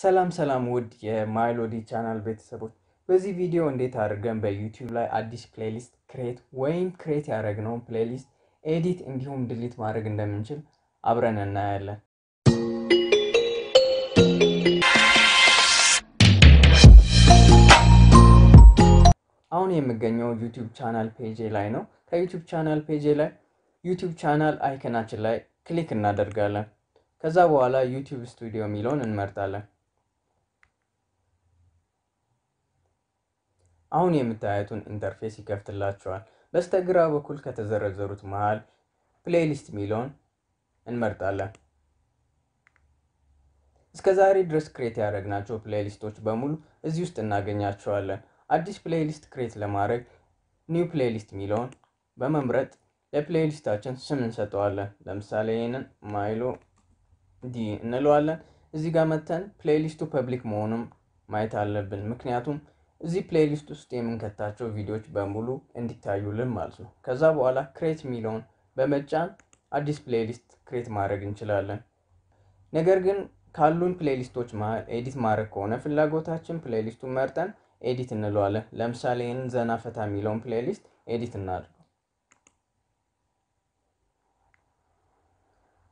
ሰላም ውድ የማይሎዲ ቻናል ቤተሰቦች፣ በዚህ ቪዲዮ እንዴት አድርገን በዩቲዩብ ላይ አዲስ ፕሌሊስት ክሬት ያደረግነውን ፕሌሊስት ኤዲት እንዲሁም ድሊት ማድረግ እንደምንችል አብረን እናያለን። አሁን የምገኘው ዩቲዩብ ቻናል ፔጅ ላይ ነው። ከዩቲዩብ ቻናል ፔጅ ላይ ዩቲዩብ ቻናል አይከናችን ላይ ክሊክ እናደርጋለን። ከዛ በኋላ ዩቲዩብ ስቱዲዮ የሚለውን እንመርጣለን። አሁን የምታዩትን ኢንተርፌስ ይከፍትላችኋል። በስተግራ በኩል ከተዘረዘሩት መሃል ፕሌሊስት የሚለውን እንመርጣለን። እስከዛሬ ድረስ ክሬት ያደረግናቸው ፕሌሊስቶች በሙሉ እዚህ ውስጥ እናገኛቸዋለን። አዲስ ፕሌሊስት ክሬት ለማድረግ ኒው ፕሌሊስት የሚለውን በመምረጥ ለፕሌሊስታችን ስም እንሰጠዋለን። ለምሳሌ ይሄንን ማይሎ ዲ እንለዋለን። እዚህ ጋር መተን ፕሌሊስቱ ፐብሊክ መሆኑን ማየት አለብን፣ ምክንያቱም እዚህ ፕሌሊስት ውስጥ የምንከታቸው ቪዲዮዎች በሙሉ እንዲታዩልን ማለት ነው። ከዛ በኋላ ክሬት የሚለውን በመጫን አዲስ ፕሌሊስት ክሬት ማድረግ እንችላለን። ነገር ግን ካሉን ፕሌሊስቶች መሃል ኤዲት ማድረግ ከሆነ ፍላጎታችን ፕሌሊስቱን መርጠን ኤዲት እንለዋለን። ለምሳሌ ይሄንን ዘና ፈታ የሚለውን ፕሌሊስት ኤዲት እናድርገው።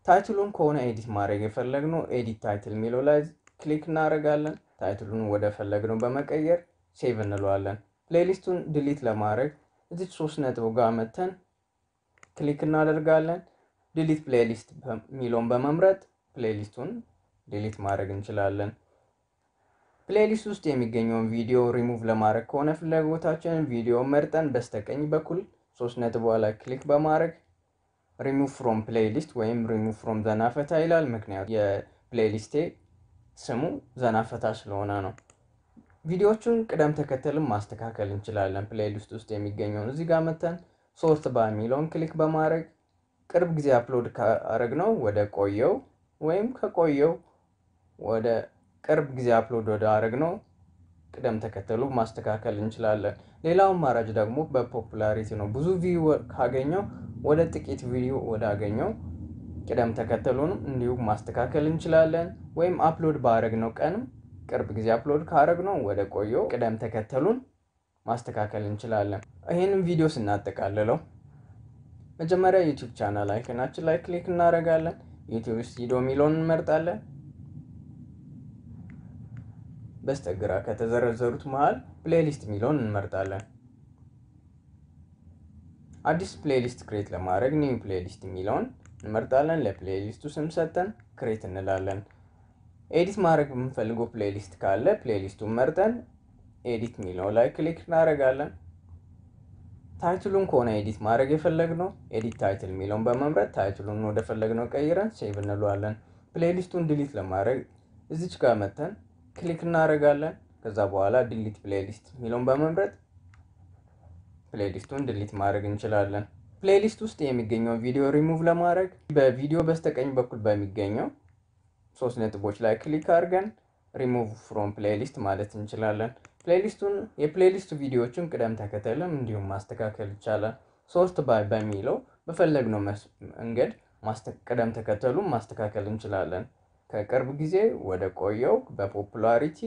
ታይትሉን ከሆነ ኤዲት ማድረግ የፈለግነው ኤዲት ታይትል የሚለው ላይ ክሊክ እናደርጋለን። ታይትሉን ወደ ፈለግነው በመቀየር ሴቭ እንለዋለን። ፕሌሊስቱን ዲሊት ለማድረግ እዚህ 3 ነጥብ ጋር መተን ክሊክ እናደርጋለን። ዲሊት ፕሌሊስት የሚለውን በመምረጥ ፕሌሊስቱን ዲሊት ማድረግ እንችላለን። ፕሌሊስት ውስጥ የሚገኘውን ቪዲዮ ሪሙቭ ለማድረግ ከሆነ ፍላጎታችን ቪዲዮ መርጠን በስተቀኝ በኩል 3 ነጥብ ላይ ክሊክ በማድረግ ሪሙቭ ፍሮም ፕሌሊስት ወይም ሪሙቭ ፍሮም ዘናፈታ ይላል። ምክንያቱም የፕሌሊስቴ ስሙ ዘናፈታ ስለሆነ ነው። ቪዲዮዎቹን ቅደም ተከተልም ማስተካከል እንችላለን። ፕሌሊስት ውስጥ የሚገኘውን እዚህ ጋር መተን ሶርት ባይ የሚለውን ክሊክ በማድረግ ቅርብ ጊዜ አፕሎድ ካደረግነው ወደ ቆየው ወይም ከቆየው ወደ ቅርብ ጊዜ አፕሎድ ወደ አደረግነው ቅደም ተከተሉ ማስተካከል እንችላለን። ሌላው አማራጭ ደግሞ በፖፑላሪቲ ነው። ብዙ ቪው ካገኘው ወደ ጥቂት ቪዲዮ ወደ አገኘው ቅደም ተከተሉንም እንዲሁ ማስተካከል እንችላለን። ወይም አፕሎድ ባደረግነው ቀንም ቅርብ ጊዜ አፕሎድ ካደረግነው ወደ ቆየው ቅደም ተከተሉን ማስተካከል እንችላለን። ይሄንን ቪዲዮ ስናጠቃልለው መጀመሪያ ዩቲዩብ ቻናል አይከናችን ላይ ክሊክ እናደርጋለን። ዩቲዩብ ስቱዲዮ የሚለውን እንመርጣለን። በስተግራ ከተዘረዘሩት መሃል ፕሌሊስት የሚለውን እንመርጣለን። አዲስ ፕሌሊስት ክሬት ለማድረግ ኒው ፕሌሊስት የሚለውን እንመርጣለን። ለፕሌሊስቱ ስም ሰጠን ክሬት እንላለን። ኤዲት ማድረግ የምንፈልገው ፕሌሊስት ካለ ፕሌሊስቱን መርጠን ኤዲት የሚለው ላይ ክሊክ እናደርጋለን። ታይትሉን ከሆነ ኤዲት ማድረግ የፈለግነው ኤዲት ታይትል የሚለውን በመምረጥ ታይትሉን ወደ ፈለግነው ቀይረን ሴቭ እንለዋለን። ፕሌሊስቱን ዲሊት ለማድረግ እዚች ጋር መተን ክሊክ እናደርጋለን። ከዛ በኋላ ዲሊት ፕሌሊስት የሚለውን በመምረጥ ፕሌሊስቱን ዲሊት ማድረግ እንችላለን። ፕሌሊስት ውስጥ የሚገኘው ቪዲዮ ሪሙቭ ለማድረግ በቪዲዮ በስተቀኝ በኩል በሚገኘው 3 ነጥቦች ላይ ክሊክ አድርገን ሪሙቭ ፍሮም ፕሌሊስት ማለት እንችላለን። የፕሌሊስቱ ቪዲዮዎችን ቅደም ተከተልም እንዲሁም ማስተካከል ይቻላል። ሶርት ባይ በሚለው በፈለግነው መንገድ ቅደም ተከተሉን ማስተካከል እንችላለን። ከቅርብ ጊዜ ወደ ቆየው በፖፑላሪቲ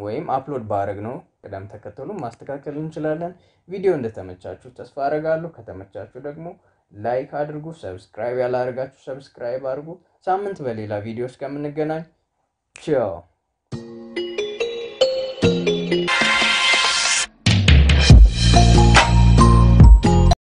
ወይም አፕሎድ ባደረግነው ቅደም ተከተሉን ማስተካከል እንችላለን። ቪዲዮ እንደተመቻችሁ ተስፋ አደርጋለሁ። ከተመቻችሁ ደግሞ ላይክ አድርጉ። ሰብስክራይብ ያላደረጋችሁ ሰብስክራይብ አድርጉ። ሳምንት በሌላ ቪዲዮ እስከምንገናኝ ቻው።